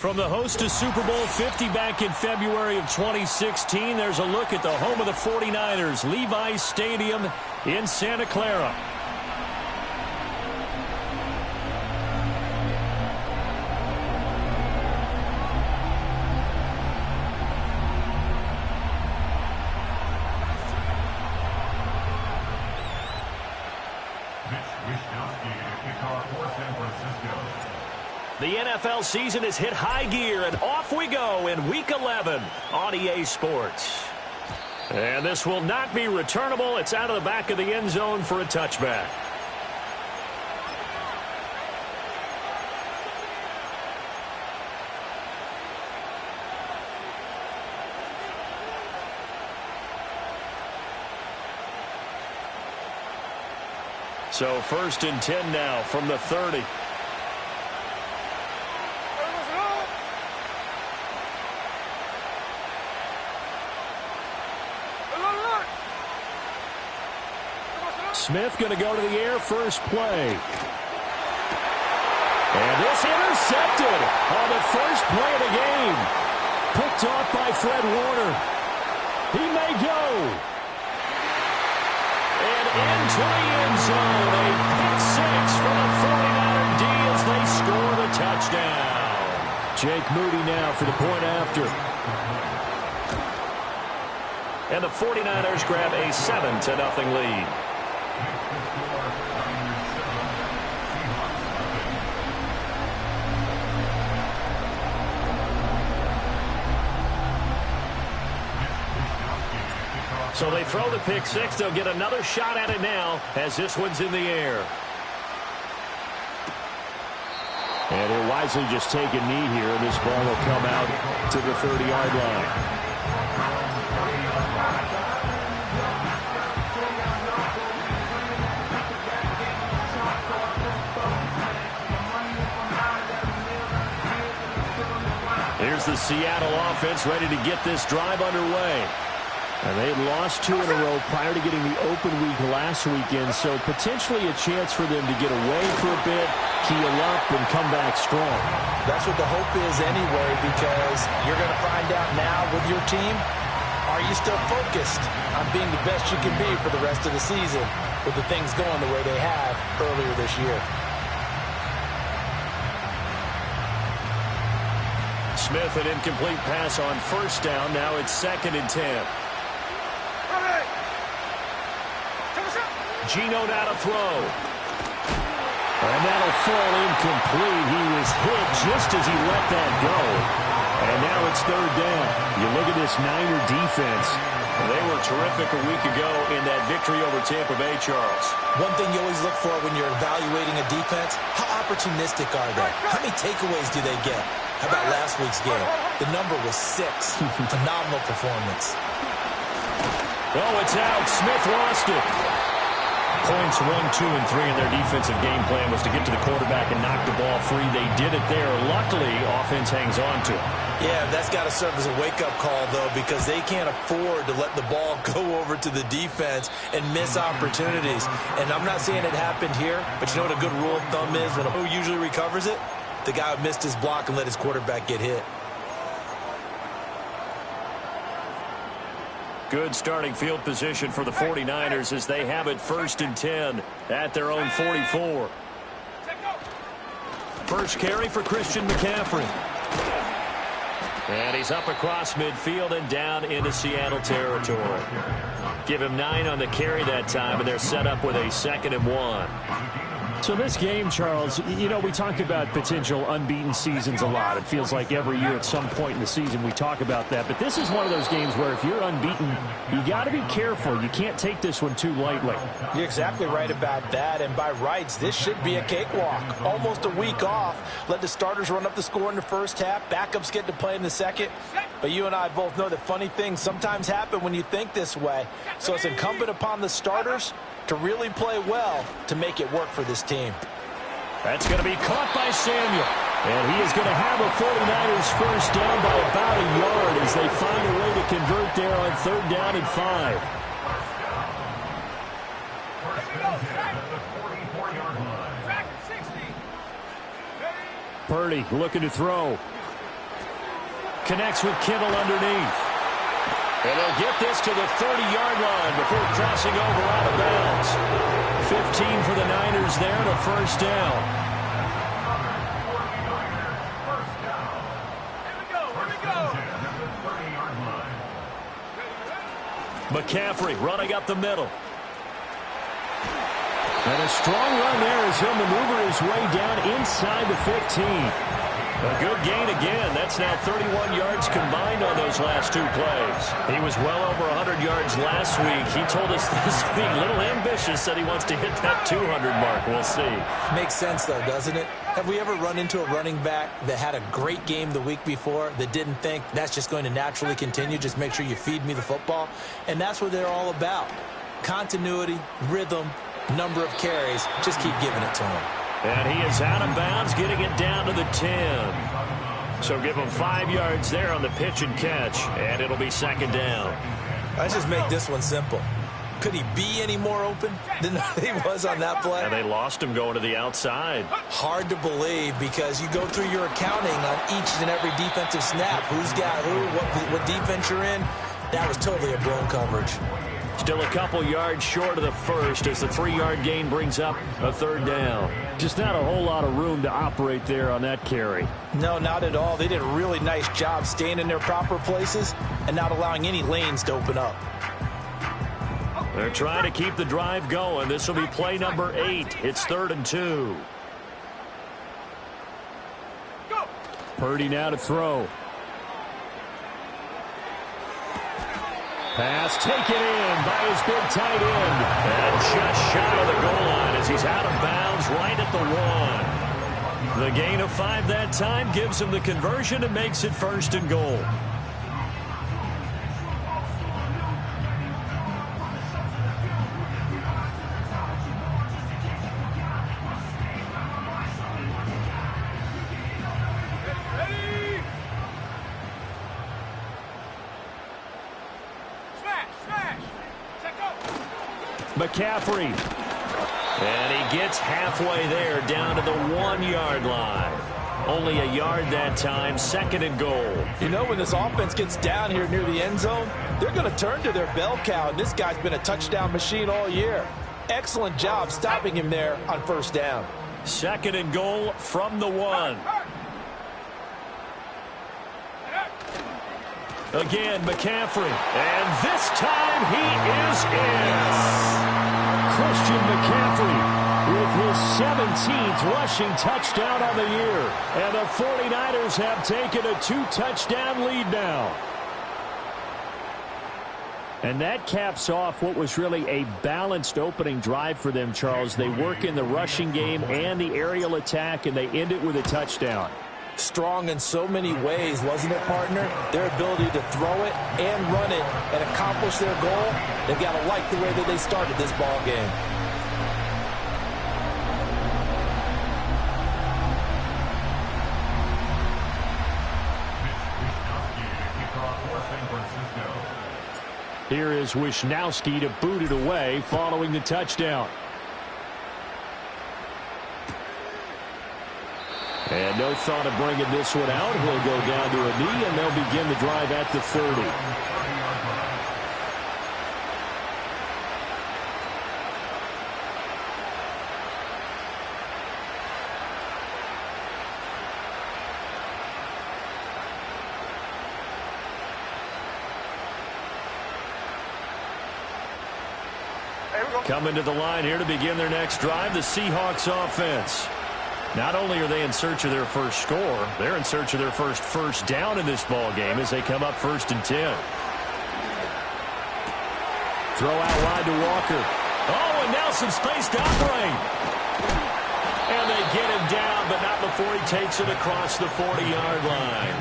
From the host to Super Bowl 50 back in February of 2016, there's a look at the home of the 49ers, Levi's Stadium in Santa Clara. The NFL season has hit high gear, and off we go in Week 11 on EA Sports. And this will not be returnable. It's out of the back of the end zone for a touchback. So 1st and 10 now from the 30. Smith going to go to the air, first play. And this intercepted on the first play of the game. Picked off by Fred Warner. He may go. And into the end zone, a pick six for the 49er D as they score the touchdown. Jake Moody now for the point after. And the 49ers grab a 7-0 lead. So they throw the pick six. They'll get another shot at it now as this one's in the air. And he'll wisely just take a knee here, and this ball will come out to the 30-yard line. Here's the Seattle offense ready to get this drive underway. And they had lost 2 in a row prior to getting the open week last weekend, so potentially a chance for them to get away for a bit, keel up, and come back strong. That's what the hope is anyway, because you're going to find out now with your team, are you still focused on being the best you can be for the rest of the season with the things going the way they have earlier this year? Smith, an incomplete pass on first down. Now it's 2nd and 10. Gino now to throw. And that'll fall incomplete. He was hit just as he let that go. And now it's 3rd down. You look at this Niner defense. They were terrific a week ago in that victory over Tampa Bay, Charles. One thing you always look for when you're evaluating a defense, how opportunistic are they? How many takeaways do they get? How about last week's game? The number was 6. Phenomenal performance. Oh, it's out. Smith lost it. Points 1, 2, and 3 in their defensive game plan was to get to the quarterback and knock the ball free. They did it there. Luckily, offense hangs on to it. Yeah, that's got to serve as a wake-up call, though, because they can't afford to let the ball go over to the defense and miss opportunities. And I'm not saying it happened here, but you know what a good rule of thumb is? When who usually recovers it? The guy who missed his block and let his quarterback get hit. Good starting field position for the 49ers as they have it 1st and 10 at their own 44. First carry for Christian McCaffrey. And he's up across midfield and down into Seattle territory. Give him 9 on the carry that time, and they're set up with a 2nd and 1. So this game, Charles, you know, we talk about potential unbeaten seasons a lot. It feels like every year at some point in the season we talk about that. But this is one of those games where if you're unbeaten, you got to be careful. You can't take this one too lightly. You're exactly right about that. And by rights, this should be a cakewalk. Almost a week off. Let the starters run up the score in the first half. Backups get to play in the second. But you and I both know that funny things sometimes happen when you think this way. So it's incumbent upon the starters to really play well to make it work for this team. That's going to be caught by Samuel. And he is going to have a 49ers first down by about a yard as they find a way to convert there on 3rd down and 5. Purdy looking to throw. connects with Kittle underneath. And they'll get this to the 30-yard line before crossing over out of bounds. 15 for the Niners there and a first down. McCaffrey running up the middle. And a strong run there as he'll maneuver his way down inside the 15. A good gain again. That's now 31 yards combined on those last two plays. He was well over 100 yards last week. He told us this week, a little ambitious, said he wants to hit that 200 mark. We'll see. Makes sense, though, doesn't it? Have we ever run into a running back that had a great game the week before that didn't think that's just going to naturally continue? Just make sure you feed me the football. And that's what they're all about. Continuity, rhythm, number of carries. Just keep giving it to him. And he is out of bounds, getting it down to the 10. So give him 5 yards there on the pitch and catch, and it'll be second down. Let's just make this one simple. Could he be any more open than he was on that play? And they lost him going to the outside. Hard to believe because you go through your accounting on each and every defensive snap. Who's got who, what defense you're in. That was totally a blown coverage. Still a couple yards short of the first as the 3-yard gain brings up a third down. Just not a whole lot of room to operate there on that carry. No, not at all. They did a really nice job staying in their proper places and not allowing any lanes to open up. They're trying to keep the drive going. This will be play number 8. It's 3rd and 2. Purdy now to throw. Pass taken in by his big tight end. And just shy of the goal line as he's out of bounds right at the 1. The gain of 5 that time gives him the conversion and makes it 1st and goal. McCaffrey. And he gets halfway there down to the 1-yard line. Only a yard that time, 2nd and goal. You know, when this offense gets down here near the end zone, they're going to turn to their bell cow, and this guy's been a touchdown machine all year. Excellent job stopping him there on 1st down. 2nd and goal from the 1. Again, McCaffrey. And this time he is in. Christian McCaffrey with his 17th rushing touchdown on the year. And the 49ers have taken a 2-touchdown lead now. And that caps off what was really a balanced opening drive for them, Charles. They work in the rushing game and the aerial attack, and they end it with a touchdown. Strong in so many ways, wasn't it, partner? Their ability to throw it and run it and accomplish their goal, they've got to like the way that they started this ball game. Here is Wisnowski to boot it away following the touchdown. And no thought of bringing this one out. He'll go down to a knee, and they'll begin the drive at the 30. Coming to the line here to begin their next drive, the Seahawks offense. Not only are they in search of their first score, they're in search of their first down in this ball game as they come up 1st and 10. Throw out wide to Walker. Oh, and now some space to operate. And they get him down, but not before he takes it across the 40-yard line.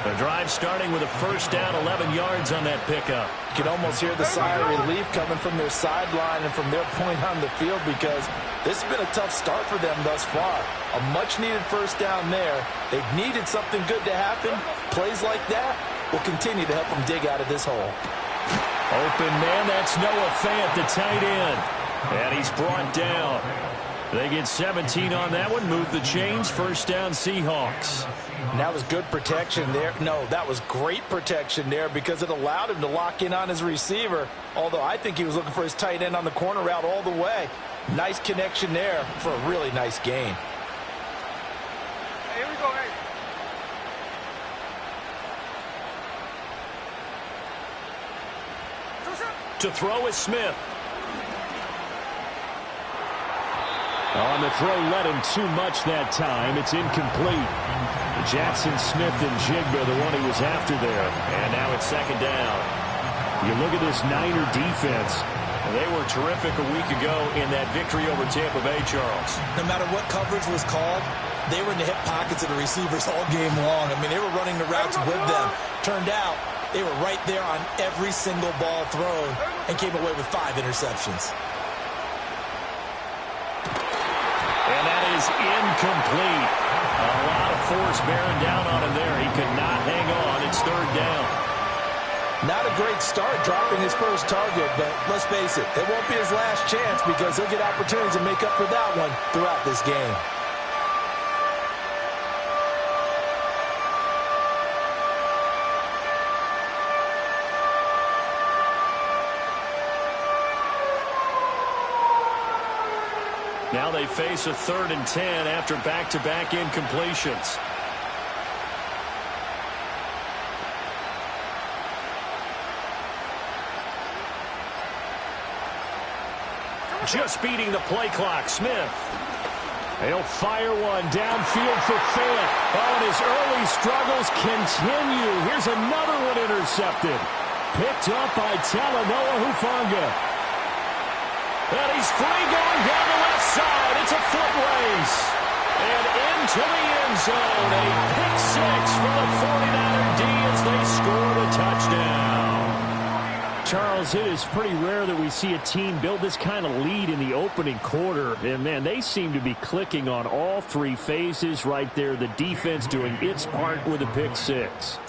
The drive starting with a 1st down, 11 yards on that pickup. You can almost hear the sigh of relief coming from their sideline and from their point on the field because this has been a tough start for them thus far. A much-needed 1st down there. They've needed something good to happen. Plays like that will continue to help them dig out of this hole. Open man, that's Noah Fant, the tight end. And he's brought down. They get 17 on that one. Move the chains. First down, Seahawks. And that was good protection there. No, that was great protection there because it allowed him to lock in on his receiver. Although I think he was looking for his tight end on the corner route all the way. Nice connection there for a really nice gain. Here we go, hey. To throw is Smith. On the throw, led him too much that time. It's incomplete. Jackson Smith and Jigba, the one he was after there. And now it's second down. You look at this Niner defense. They were terrific a week ago in that victory over Tampa Bay, Charles. No matter what coverage was called, they were in the hip pockets of the receivers all game long. I mean, they were running the routes with them. Turned out they were right there on every single ball thrown and came away with 5 interceptions. And that is incomplete. A lot of force bearing down on him there. He could not hang on. It's third down. Not a great start dropping his first target, but let's face it, it won't be his last chance because he'll get opportunities to make up for that one throughout this game. Now they face a 3rd and 10 after back-to-back incompletions. Just beating the play clock, Smith. He'll fire one downfield for Fant. Oh, and his early struggles continue. Here's another one intercepted. Picked up by Talanoa Hufanga. And he's free going down the left side. It's a foot race. And into the end zone. A pick 6 for the 49er D as they score the touchdown. Charles, it is pretty rare that we see a team build this kind of lead in the opening quarter. And, man, they seem to be clicking on all 3 phases right there. The defense doing its part with a pick 6.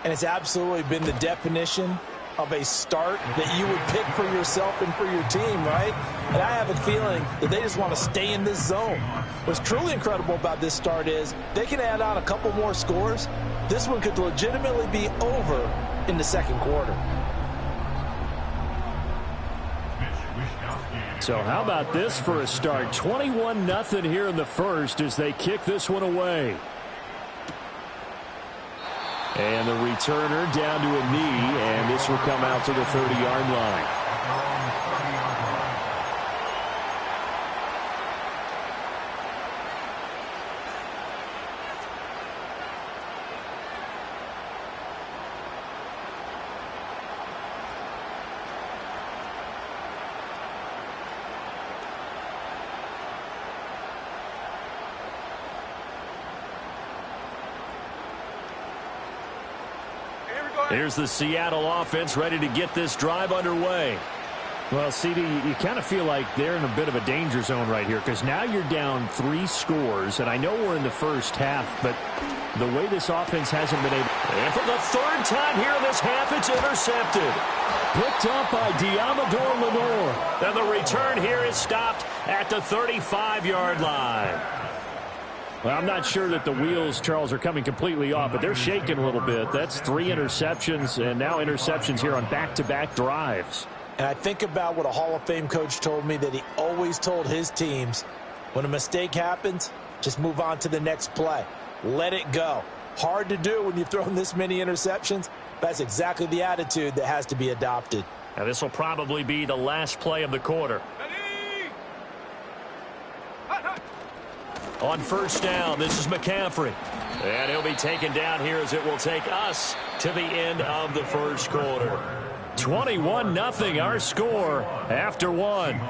And it's absolutely been the definition of a start that you would pick for yourself and for your team, right? And I have a feeling that they just want to stay in this zone. What's truly incredible about this start is they can add on a couple more scores. This one could legitimately be over in the second quarter. So how about this for a start? 21-0 here in the first as they kick this one away. And the returner down to a knee, and this will come out to the 30-yard line. Here's the Seattle offense ready to get this drive underway. Well, CD, you kind of feel like they're in a bit of a danger zone right here because now you're down 3 scores, and I know we're in the first half, but the way this offense hasn't been able... And for the 3rd time here in this half, it's intercepted. Picked up by Diamador Lenore. And the return here is stopped at the 35-yard line. Well, I'm not sure that the wheels, Charles, are coming completely off, but they're shaking a little bit. That's 3 interceptions, and now interceptions here on back-to-back drives. And I think about what a Hall of Fame coach told me that he always told his teams, when a mistake happens, just move on to the next play. Let it go. Hard to do when you've thrown this many interceptions. That's exactly the attitude that has to be adopted. Now, this will probably be the last play of the quarter. On first down, this is McCaffrey. And he'll be taken down here as it will take us to the end of the first quarter. 21-0 our score after 1.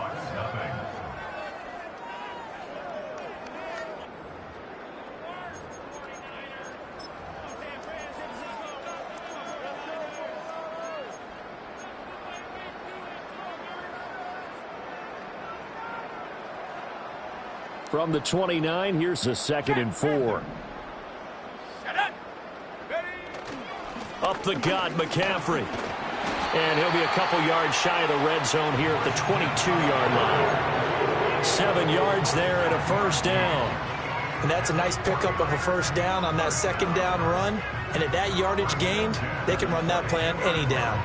From the 29, here's the 2nd and 4. Up the gut, McCaffrey. And he'll be a couple yards shy of the red zone here at the 22-yard line. 7 yards there and a first down. And that's a nice pickup of a first down on that second down run. And at that yardage gained, they can run that plan any down.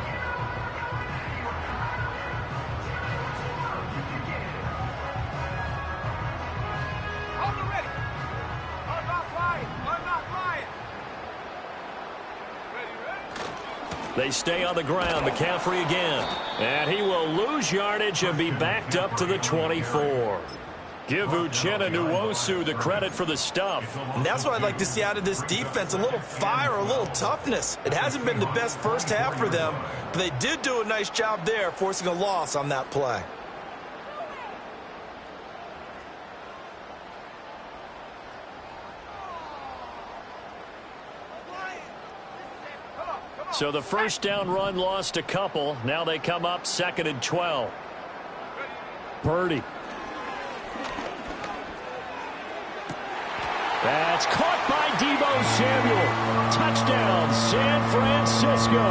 They stay on the ground. McCaffrey again. And he will lose yardage and be backed up to the 24. Give Uchenna Nwosu the credit for the stuff. And that's what I'd like to see out of this defense, a little fire, a little toughness. It hasn't been the best first half for them, but they did do a nice job there, forcing a loss on that play. So the first down run lost a couple. Now they come up 2nd and 12. Purdy. That's caught by Deebo Samuel. Touchdown, San Francisco.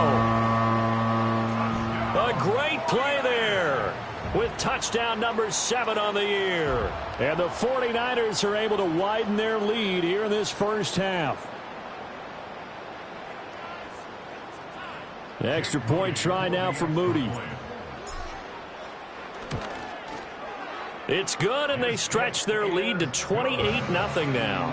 A great play there with touchdown number 7 on the year. And the 49ers are able to widen their lead here in this first half. Extra point try now for Moody. It's good, and they stretch their lead to 28-0 now.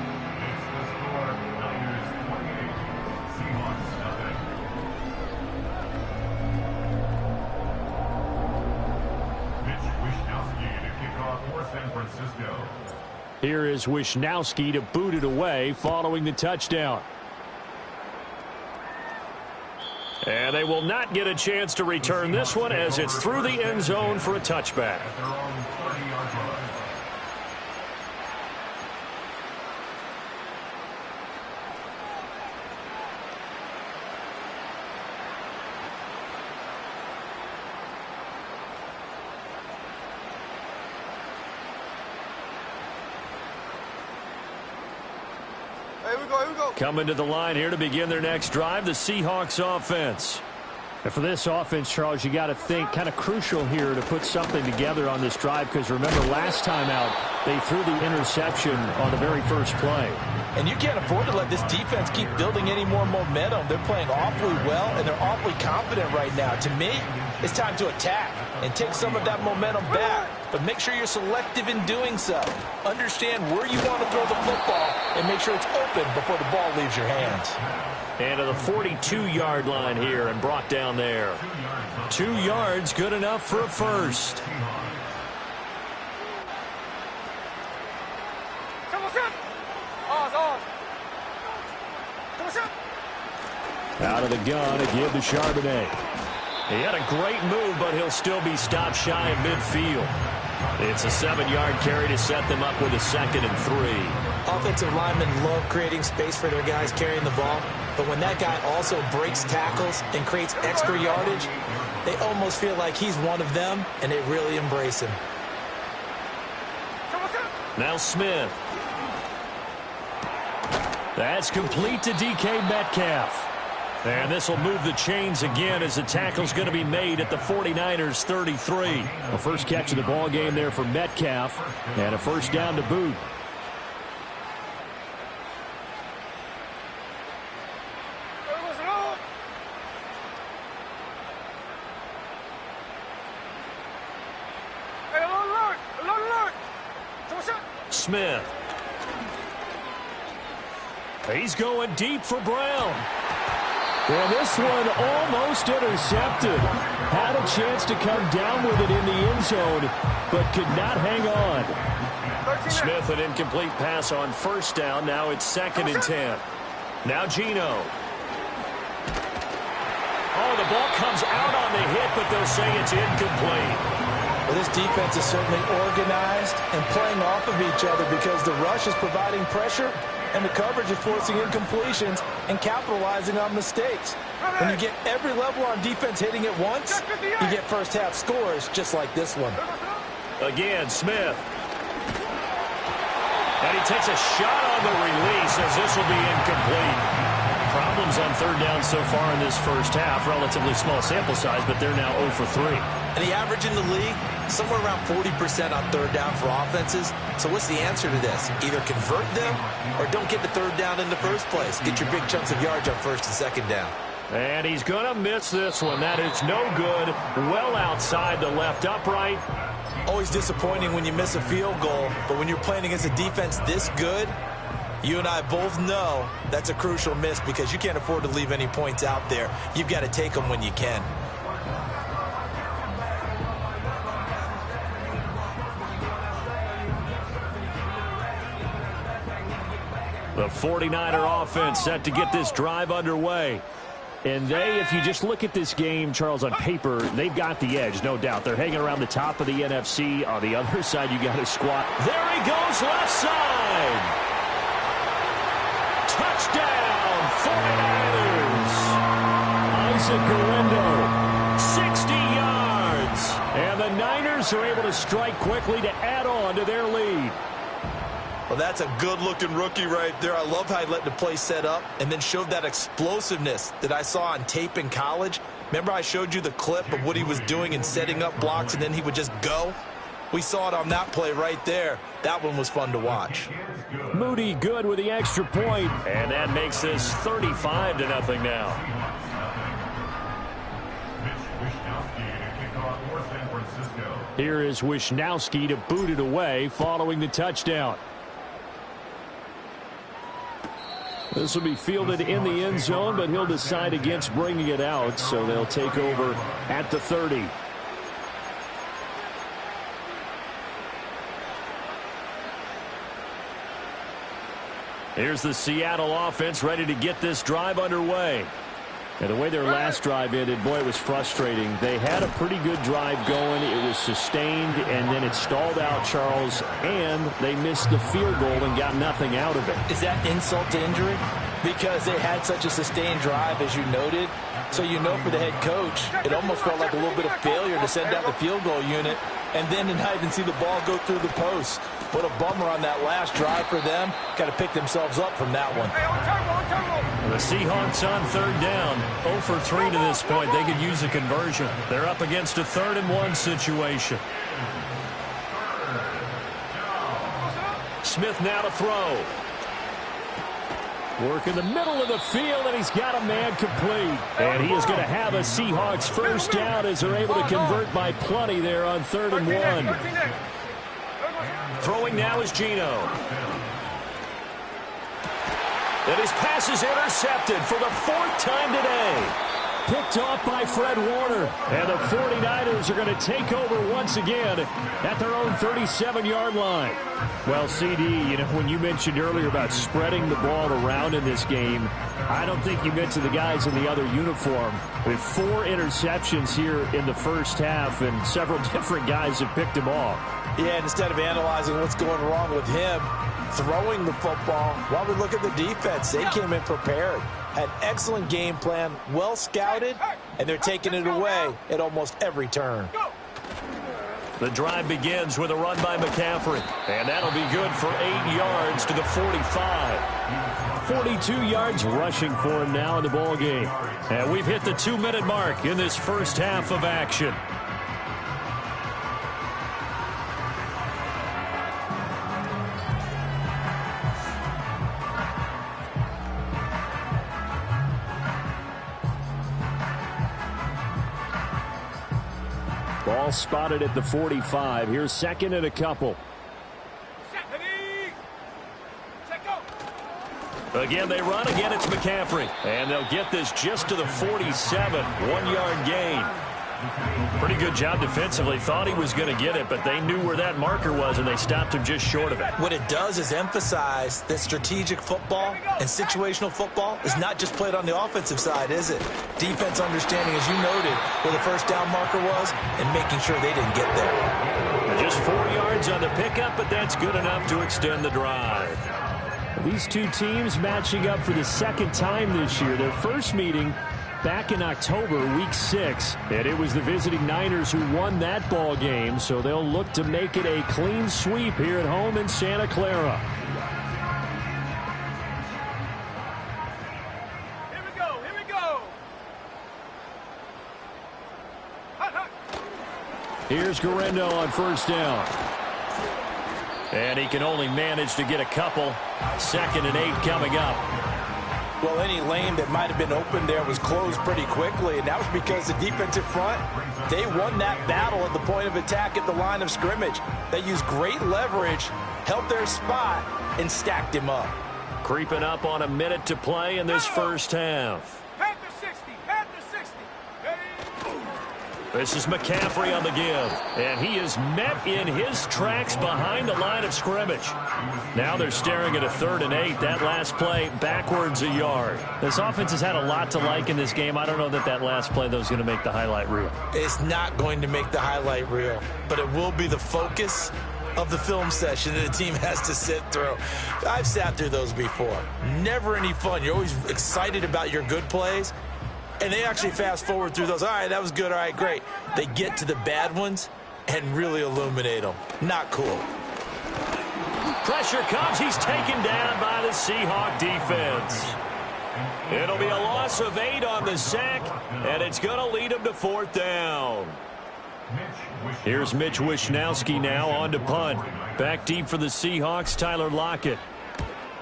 Here is Wishnowski to boot it away following the touchdown. And they will not get a chance to return this one as it's through the end zone for a touchback. Coming to the line here to begin their next drive, the Seahawks offense. And for this offense, Charles, you got to think kind of crucial here to put something together on this drive, because remember last time out they threw the interception on the very first play. And you can't afford to let this defense keep building any more momentum. They're playing awfully well, and they're awfully confident right now. To me, it's time to attack and take some of that momentum back. But make sure you're selective in doing so. Understand where you want to throw the football and make sure it's open before the ball leaves your hands. And to the 42-yard line here and brought down there. 2 yards, good enough for a first. Out of the gun again to Charbonnet. He had a great move, but he'll still be stopped shy of midfield. It's a 7-yard carry to set them up with a 2nd and 3. Offensive linemen love creating space for their guys carrying the ball, but when that guy also breaks tackles and creates extra yardage, they almost feel like he's one of them, and they really embrace him. Now Smith. That's complete to DK Metcalf. And this will move the chains again as the tackle's going to be made at the 49ers 33. A first catch of the ball game there for Metcalf, and a first down to boot. Smith. He's going deep for Brown. And this one almost intercepted. Had a chance to come down with it in the end zone, but could not hang on. Smith, an incomplete pass on first down. Now it's 2nd and 10. Now Geno. Oh, the ball comes out on the hit, but they'll say it's incomplete. Well, this defense is certainly organized and playing off of each other because the rush is providing pressure and the coverage is forcing incompletions and capitalizing on mistakes. When you get every level on defense hitting at once, you get first half scores just like this one. Again, Smith. And he takes a shot on the release as this will be incomplete. problems on third down so far in this first half. Relatively small sample size, but they're now 0 for 3. And the average in the league, somewhere around 40% on third down for offenses. So what's the answer to this? Either convert them or don't get the third down in the first place. Get your big chunks of yards on first and second down. And he's going to miss this one. That is no good. Well outside the left upright. Always disappointing when you miss a field goal, but when you're playing against a defense this good, you and I both know that's a crucial miss because you can't afford to leave any points out there. You've got to take them when you can. The 49er offense set to get this drive underway. And if you just look at this game, Charles, on paper, they've got the edge, no doubt. They're hanging around the top of the NFC. On the other side, you got to squat. There he goes, left side. Touchdown, 49ers. Isaac Guerrero, 60 yards. And the Niners are able to strike quickly to add on to their lead. Well, that's a good-looking rookie right there. I love how he let the play set up and then showed that explosiveness that I saw on tape in college. Remember I showed you the clip of what he was doing and setting up blocks, and then he would just go? We saw it on that play right there. That one was fun to watch. Moody good with the extra point, and that makes this 35-0 now. Here is Wisnowski to boot it away following the touchdown. This will be fielded in the end zone, but he'll decide against bringing it out, so they'll take over at the 30. Here's the Seattle offense ready to get this drive underway. And the way their last drive ended, boy, it was frustrating. They had a pretty good drive going. It was sustained, and then it stalled out, Charles, and they missed the field goal and got nothing out of it. Is that insult to injury? Because they had such a sustained drive, as you noted. So you know for the head coach, it almost felt like a little bit of failure to send out the field goal unit and then to not even see the ball go through the post. What a bummer on that last drive for them. Got to pick themselves up from that one. The Seahawks on third down. 0 for 3 to this point. They could use a conversion. They're up against a 3rd and 1 situation. Smith now to throw. Work in the middle of the field, and he's got a man complete. And he is going to have a Seahawks first down as they're able to convert by plenty there on 3rd and 1. Throwing now is Geno. And his pass is intercepted for the 4th time today. Picked off by Fred Warner. And the 49ers are going to take over once again at their own 37-yard line. Well, CD, you know, when you mentioned earlier about spreading the ball around in this game, I don't think you mentioned the guys in the other uniform. With 4 interceptions here in the first half, and several different guys have picked him off. Yeah, and instead of analyzing what's going wrong with him, throwing the football, while we look at the defense, they came in prepared. Had excellent game plan, well scouted, and they're taking it away at almost every turn. The drive begins with a run by McCaffrey, and that'll be good for 8 yards to the 45. 42 yards rushing for him now in the ball game. And we've hit the 2-minute mark in this first half of action. Ball spotted at the 45. Here's 2nd and a couple. Again, they run. Again, it's McCaffrey. And they'll get this just to the 47. 1-yard gain. Pretty good job defensively. Thought he was going to get it, but they knew where that marker was, and they stopped him just short of it. What it does is emphasize that strategic football and situational football is not just played on the offensive side, is it? Defense understanding, as you noted, where the first down marker was and making sure they didn't get there. Just 4 yards on the pickup, but that's good enough to extend the drive. These two teams matching up for the 2nd time this year. Their first meeting back in October, week 6, and it was the visiting Niners who won that ball game, so they'll look to make it a clean sweep here at home in Santa Clara. Here's Guerrero on first down. And he can only manage to get a couple. 2nd and 8 coming up. Well, any lane that might have been open there was closed pretty quickly, and that was because the defensive front, they won that battle at the point of attack at the line of scrimmage. They used great leverage, held their spot, and stacked him up. Creeping up on a minute to play in this first half. This is McCaffrey on the give, and he is met in his tracks behind the line of scrimmage. Now they're staring at a 3rd and 8. That last play backwards a yard. This offense has had a lot to like in this game. I don't know that last play, though, is going to make the highlight reel. It's not going to make the highlight reel, but it will be the focus of the film session that the team has to sit through. I've sat through those before. Never any fun. You're always excited about your good plays. And they actually fast forward through those. All right, that was good. All right, great. They get to the bad ones and really illuminate them. Not cool. Pressure comes. He's taken down by the Seahawk defense. It'll be a loss of 8 on the sack, and it's going to lead him to 4th down. Here's Mitch Wishnowsky now on to punt. Back deep for the Seahawks, Tyler Lockett.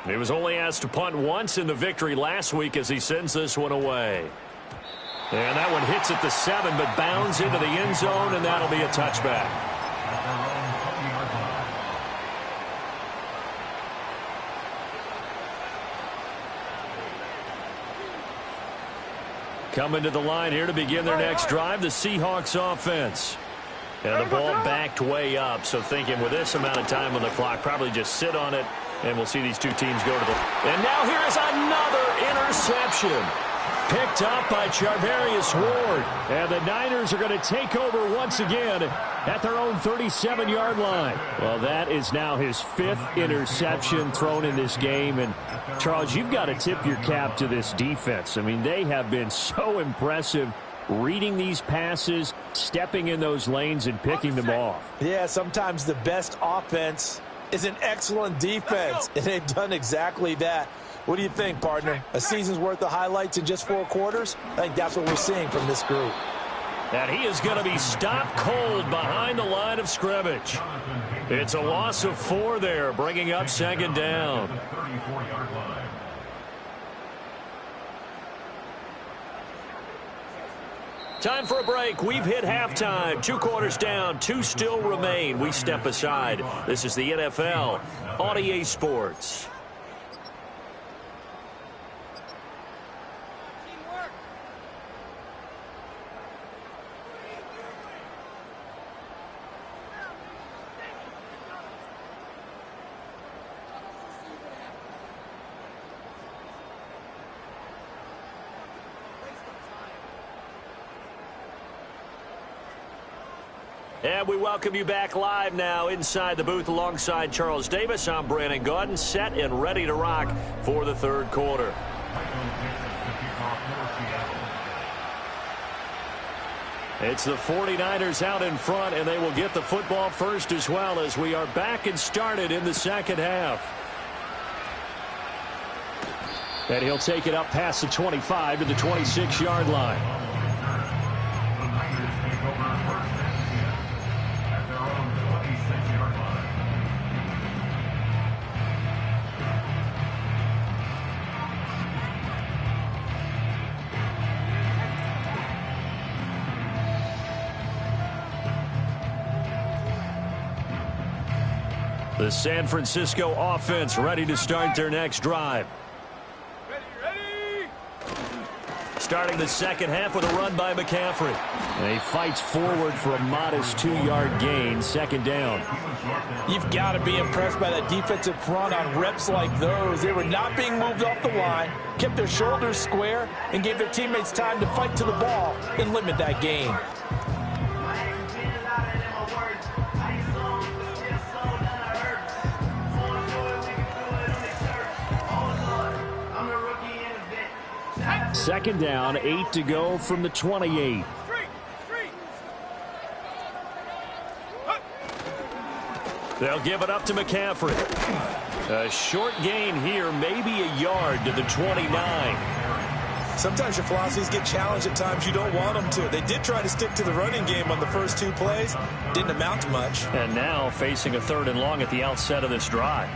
He was only asked to punt once in the victory last week as he sends this one away. And that one hits at the 7, but bounds into the end zone, and that'll be a touchback. Coming to the line here to begin their next drive, the Seahawks offense. And the ball backed way up, so thinking with this amount of time on the clock, probably just sit on it, and we'll see these two teams go to the... And now here is another interception. Picked up by Charvarius Ward. And the Niners are going to take over once again at their own 37-yard line. Well, that is now his 5th interception thrown in this game. And, Charles, you've got to tip your cap to this defense. I mean, they have been so impressive reading these passes, stepping in those lanes, and picking them off. Yeah, sometimes the best offense is an excellent defense, and they've done exactly that. What do you think, partner? A season's worth of highlights in just 4 quarters? I think that's what we're seeing from this group. And he is going to be stopped cold behind the line of scrimmage. It's a loss of 4 there, bringing up 2nd down. Time for a break. We've hit halftime. 2 quarters down, 2 still remain. We step aside. This is the NFL on EA Sports. And we welcome you back live now inside the booth alongside Charles Davis. I'm Brandon Gaudin, set and ready to rock for the 3rd quarter. It's the 49ers out in front, and they will get the football first as well as we are back and started in the 2nd half. And he'll take it up past the 25 to the 26-yard line. The San Francisco offense ready to start their next drive. Ready. Starting the 2nd half with a run by McCaffrey. And he fights forward for a modest 2-yard gain, 2nd down. You've got to be impressed by that defensive front on reps like those. They were not being moved off the line, kept their shoulders square, and gave their teammates time to fight to the ball and limit that gain. Second down, 8 to go from the 28. They'll give it up to McCaffrey. A short gain here, maybe a yard to the 29. Sometimes your philosophies get challenged at times you don't want them to. They did try to stick to the running game on the first 2 plays. Didn't amount to much. And now facing a 3rd and long at the outset of this drive.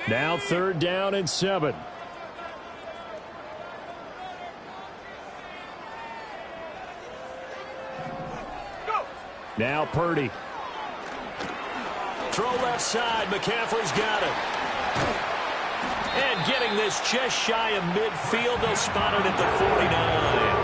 Now 3rd down and 7. Now Purdy. Throw left side. McCaffrey's got it. And getting this just shy of midfield. They'll spot it at the 49.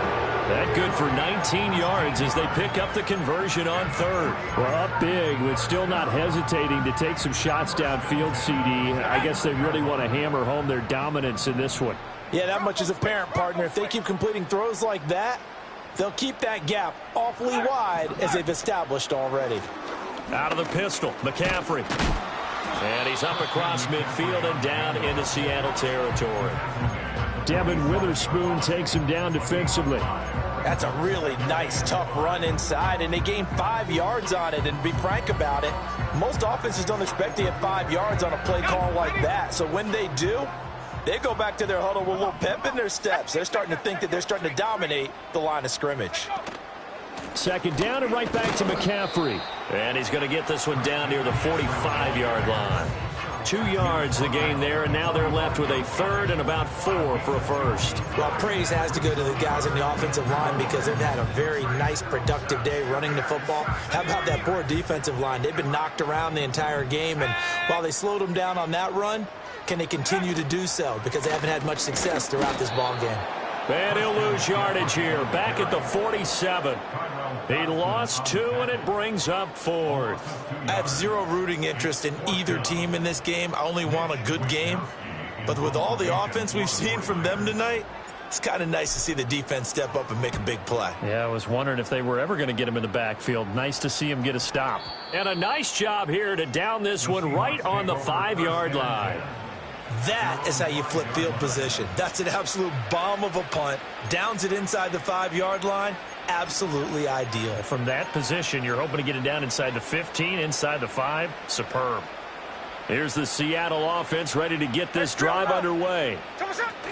That good for 19 yards as they pick up the conversion on 3rd. Well, up big, but still not hesitating to take some shots downfield, CD. I guess they really want to hammer home their dominance in this one. Yeah, that much is apparent, partner. If they keep completing throws like that, they'll keep that gap awfully wide as they've established already. Out of the pistol, McCaffrey. And he's up across midfield and down into Seattle territory. Devin Witherspoon takes him down defensively. That's a really nice, tough run inside, and they gained 5 yards on it. And to be frank about it, most offenses don't expect to get 5 yards on a play call like that. So when they do, they go back to their huddle with a little pep in their steps. They're starting to think that they're starting to dominate the line of scrimmage. 2nd down and right back to McCaffrey. And he's going to get this one down near the 45-yard line. 2 yards the gain there, and now they're left with a 3rd and about 4 for a first. Well, praise has to go to the guys on the offensive line because they've had a very nice, productive day running the football. How about that poor defensive line? They've been knocked around the entire game, and while they slowed them down on that run, can they continue to do so? Because they haven't had much success throughout this ball game. And he'll lose yardage here, back at the 47. He lost 2, and it brings up 4th. I have zero rooting interest in either team in this game. I only want a good game. But with all the offense we've seen from them tonight, it's kind of nice to see the defense step up and make a big play. Yeah, I was wondering if they were ever going to get him in the backfield. Nice to see him get a stop. And a nice job here to down this one right on the 5-yard line. That is how you flip field position. That's an absolute bomb of a punt. Downs it inside the 5-yard line. Absolutely ideal. From that position, you're hoping to get it down inside the 15, inside the 5. Superb. Here's the Seattle offense ready to get this drive underway.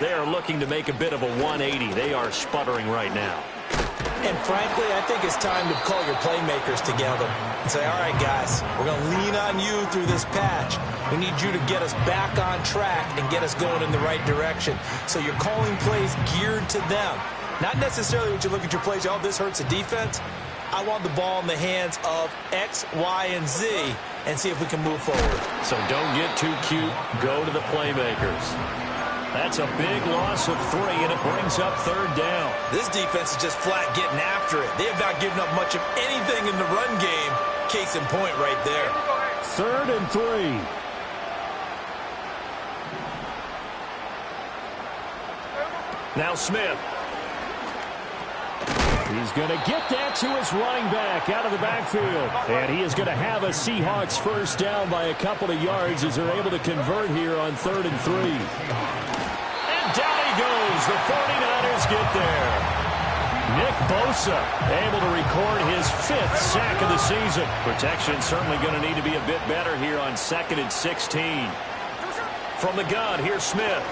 They are looking to make a bit of a 180. They are sputtering right now. And frankly, I think it's time to call your playmakers together and say, all right, guys, we're going to lean on you through this patch. We need you to get us back on track and get us going in the right direction. So you're calling plays geared to them. Not necessarily when you look at your plays, oh, this hurts the defense. I want the ball in the hands of X, Y, and Z and see if we can move forward. So don't get too cute. Go to the playmakers. That's a big loss of 3, and it brings up 3rd down. This defense is just flat getting after it. They have not given up much of anything in the run game. Case in point right there. 3rd and 3. Now Smith. He's going to get that to his running back out of the backfield. And he is going to have a Seahawks 1st down by a couple of yards as they're able to convert here on 3rd and 3. And down he goes. The 49ers get there. Nick Bosa able to record his 5th sack of the season. Protection certainly going to need to be a bit better here on 2nd and 16. From the gun, here's Smith.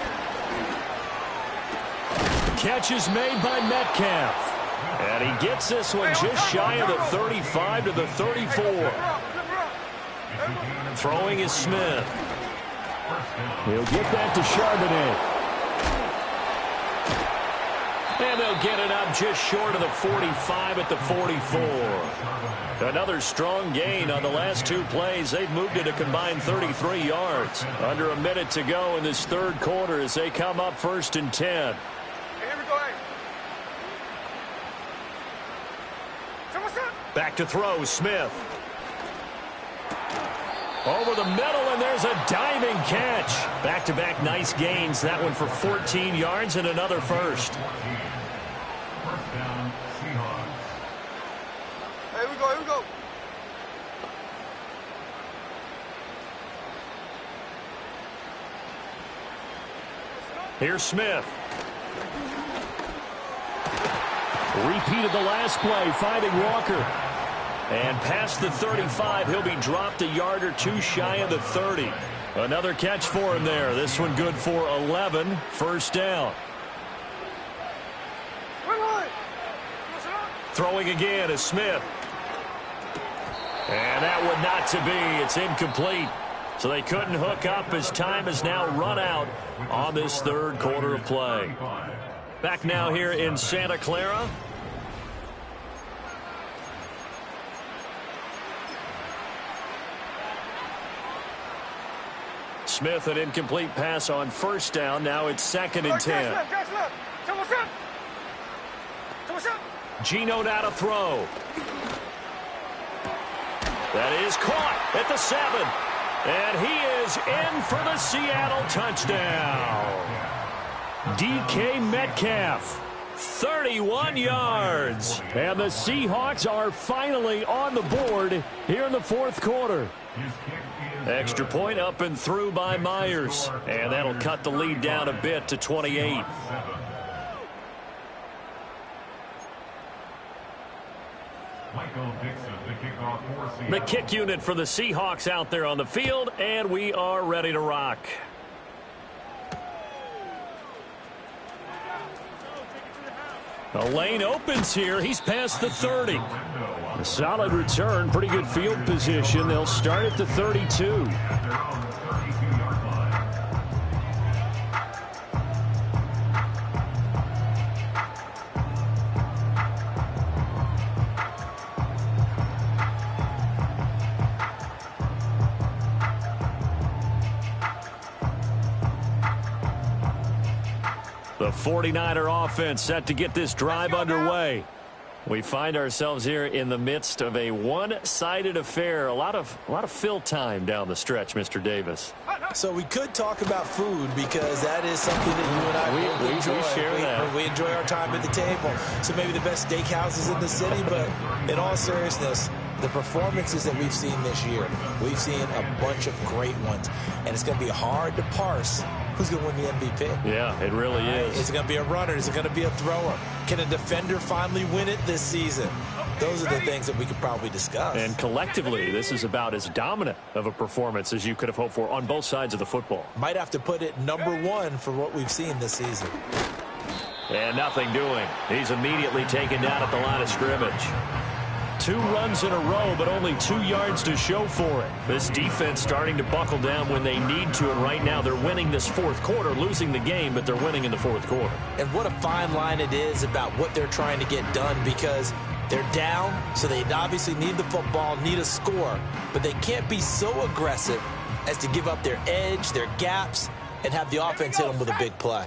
Catch is made by Metcalf. And he gets this one just shy of the 35 to the 34. Throwing is Smith. He'll get that to Charbonnet. And they'll get it up just short of the 45 at the 44. Another strong gain on the last 2 plays. They've moved it a combined 33 yards. Under a minute to go in this 3rd quarter as they come up 1st and 10. Back to throw, Smith. Over the middle, and there's a diving catch. Back-to-back nice gains. That one for 14 yards and another first. Here we go, here we go. Here's Smith. Repeated the last play, finding Walker. And past the 35, he'll be dropped a yard or two shy of the 30. Another catch for him there. This one good for 11. First down. Throwing again is Smith. And that one not to be. It's incomplete. So they couldn't hook up as time has now run out on this third quarter of play. Back now here in Santa Clara. Smith, an incomplete pass on first down. Now it's 2nd and 10. Gino now to throw. That is caught at the 7. And he is in for the Seattle touchdown. DK Metcalf, 31 yards. And the Seahawks are finally on the board here in the fourth quarter. Extra point up and through by Myers. And that'll cut the lead down a bit to 28. The kick unit for the Seahawks out there on the field, and we are ready to rock. The lane opens here. He's past the 30. A solid return, pretty good field position. They'll start at the 32. The 49er offense set to get this drive underway. We find ourselves here in the midst of a one-sided affair. A lot of fill time down the stretch, Mr. Davis. So we could talk about food because that is something that you and I enjoy. We share that. We enjoy our time at the table. So maybe the best steakhouses in the city, but in all seriousness, the performances that we've seen this year, we've seen a bunch of great ones. And it's going to be hard to parse who's going to win the MVP. Yeah, it really is. Is it going to be a runner? Is it going to be a thrower? Can a defender finally win it this season? Those are the things that we could probably discuss. And collectively, this is about as dominant of a performance as you could have hoped for on both sides of the football. Might have to put it #1 for what we've seen this season. And nothing doing. He's immediately taken down at the line of scrimmage. 2 runs in a row, but only 2 yards to show for it. This defense starting to buckle down when they need to, and right now they're winning this fourth quarter, losing the game, but they're winning in the fourth quarter. And what a fine line it is about what they're trying to get done, because they're down, so they obviously need the football, need a score, but they can't be so aggressive as to give up their edge, their gaps, and have the offense hit them with a big play.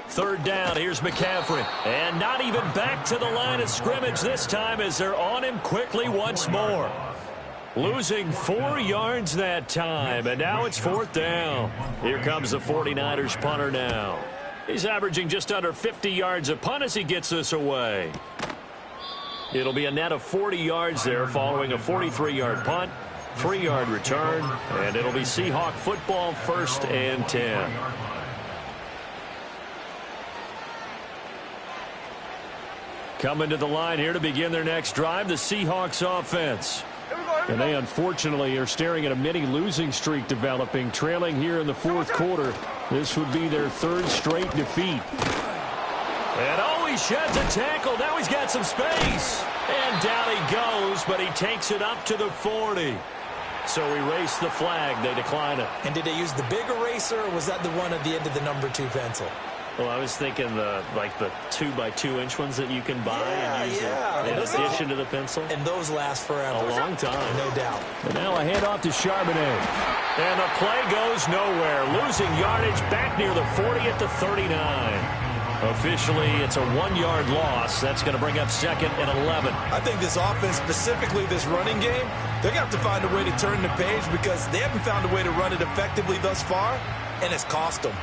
Third down, here's McCaffrey. And not even back to the line of scrimmage this time as they're on him quickly once more. Losing 4 yards that time, and now it's 4th down. Here comes the 49ers punter now. He's averaging just under 50 yards a punt as he gets this away. It'll be a net of 40 yards there following a 43-yard punt, 3-yard return, and it'll be Seahawk football, 1st and 10. Coming to the line here to begin their next drive, the Seahawks offense. And they unfortunately are staring at a mini losing streak developing, trailing here in the fourth quarter. This would be their 3rd straight defeat. And oh, he sheds a tackle. Now he's got some space. And down he goes, but he takes it up to the 40. So erase the flag. They decline it. And did they use the big eraser, or was that the one at the end of the #2 pencil? Well, I was thinking the 2x2-inch ones that you can buy and use in addition to the pencil. And those last forever. A long time. No doubt. And now a handoff to Charbonnet. And the play goes nowhere. Losing yardage back near the 40 at the 39. Officially, it's a 1-yard loss. That's going to bring up 2nd and 11. I think this offense, specifically this running game, they're going to have to find a way to turn the page because they haven't found a way to run it effectively thus far, and it's cost them.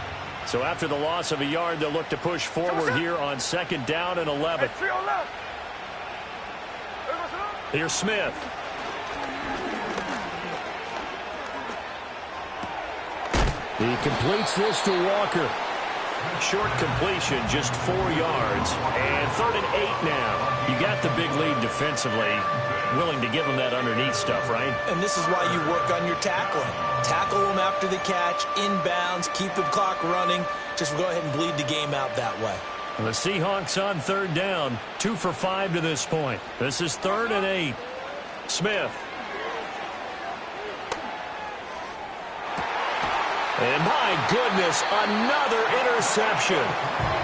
So after the loss of a yard, they'll look to push forward here on 2nd down and 11. Here's Smith. He completes this to Walker. Short completion, just 4 yards. And 3rd and 8 now. You got the big lead defensively. Willing to give them that underneath stuff, right? And this is why you work on your tackling. Tackle them after the catch, inbounds, keep the clock running. Just go ahead and bleed the game out that way. The Seahawks on 3rd down. 2 for 5 to this point. This is 3rd and 8. Smith. And my goodness, another interception.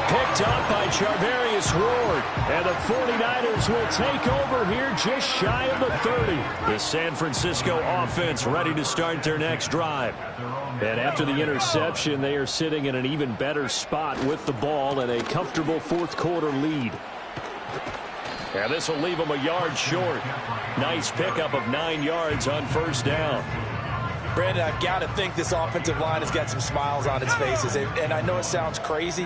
Picked up by Charvarius Ward. And the 49ers will take over here just shy of the 30. The San Francisco offense ready to start their next drive. And after the interception, they are sitting in an even better spot with the ball and a comfortable 4th quarter lead. And this will leave them a yard short. Nice pickup of 9 yards on 1st down. Brandon, I've got to think this offensive line has got some smiles on its faces. And I know it sounds crazy,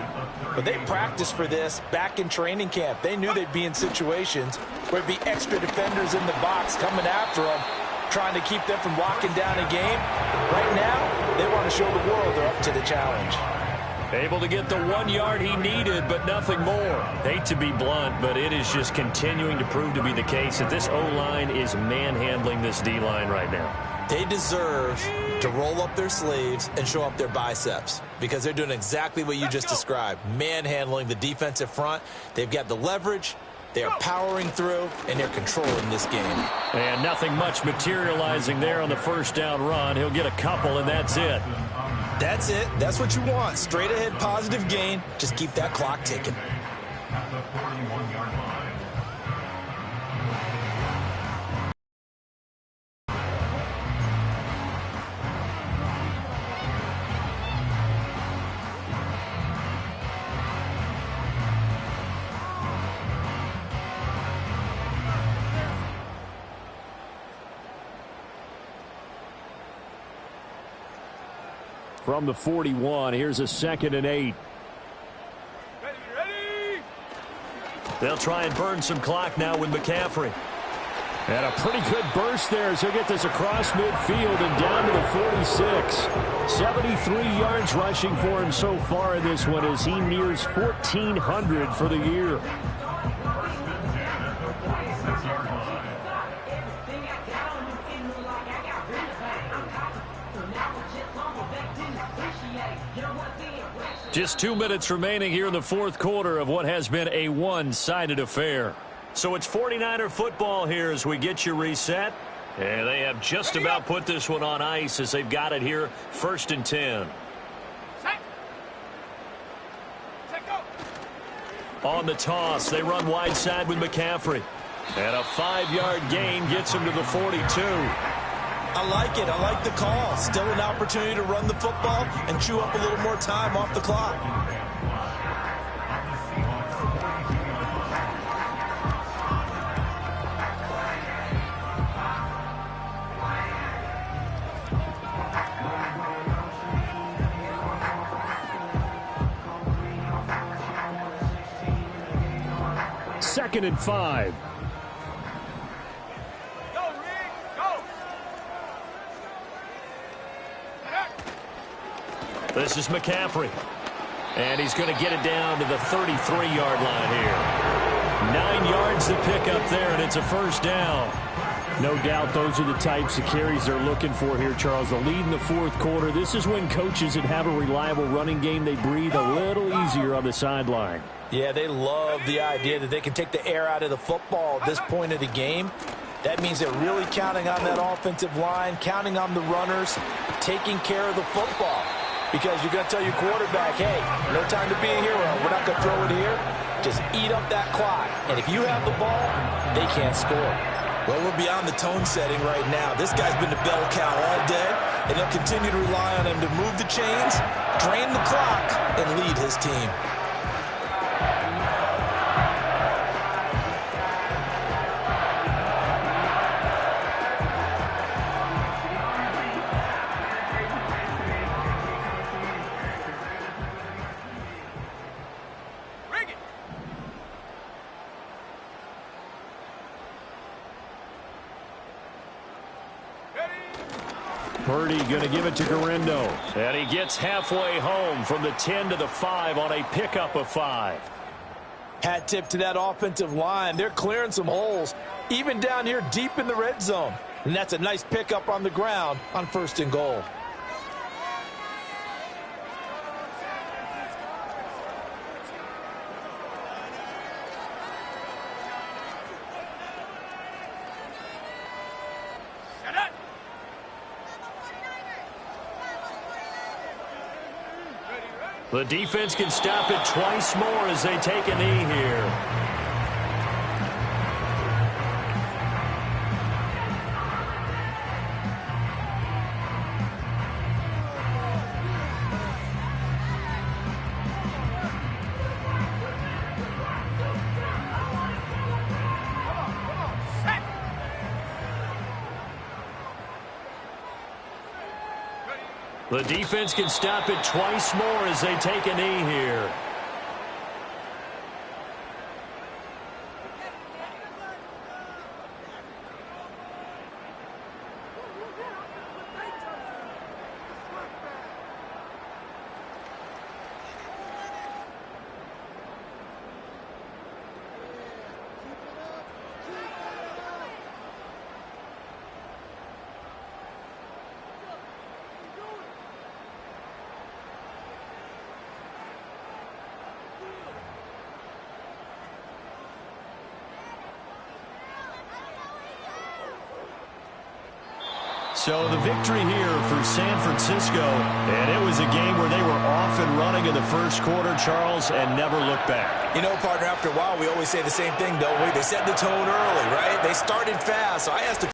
but they practiced for this back in training camp. They knew they'd be in situations where there'd be extra defenders in the box coming after them, trying to keep them from locking down a game. Right now, they want to show the world they're up to the challenge. Able to get the 1 yard he needed, but nothing more. Hate to be blunt, but it is just continuing to prove to be the case that this O-line is manhandling this D-line right now. They deserve to roll up their sleeves and show up their biceps because they're doing exactly what you just described, manhandling the defensive front. They've got the leverage, they are powering through, and they're controlling this game. And nothing much materializing there on the 1st down run. He'll get a couple, and that's it. That's it. That's what you want. Straight ahead positive gain. Just keep that clock ticking. From the 41, here's a 2nd and 8. Ready. They'll try and burn some clock now with McCaffrey. And a pretty good burst there as he'll get this across midfield and down to the 46. 73 yards rushing for him so far in this one as he nears 1,400 for the year. Just 2 minutes remaining here in the 4th quarter of what has been a one-sided affair. So it's 49er football here as we get you reset. And they have just about put this one on ice as they've got it here 1st and 10. On the toss, they run wide side with McCaffrey. And a 5-yard gain gets him to the 42. I like it. I like the call. Still an opportunity to run the football and chew up a little more time off the clock. Second and 5. This is McCaffrey. And he's going to get it down to the 33-yard line here. 9 yards to pick up there, and it's a 1st down. No doubt those are the types of carries they're looking for here, Charles. The lead in the 4th quarter. This is when coaches that have a reliable running game, they breathe a little easier on the sideline. Yeah, they love the idea that they can take the air out of the football at this point of the game. That means they're really counting on that offensive line, counting on the runners, taking care of the football. Because you're going to tell your quarterback, hey, no time to be here. We're not going to throw it here. Just eat up that clock. And if you have the ball, they can't score. Well, we're beyond the tone setting right now. This guy's been the bell cow all day, and they'll continue to rely on him to move the chains, drain the clock, and lead his team. Purdy going to give it to Garindo. And he gets halfway home from the 10 to the 5 on a pickup of 5. Hat tip to that offensive line. They're clearing some holes, even down here deep in the red zone. And that's a nice pickup on the ground on 1st and goal. The defense can stop it twice more as they take a knee here. The defense can stop it twice more as they take a knee here. So the victory here for San Francisco, and it was a game where they were off and running in the first quarter, Charles, and never looked back. You know, partner, after a while, we always say the same thing, don't we? They set the tone early, right? They started fast, so I asked a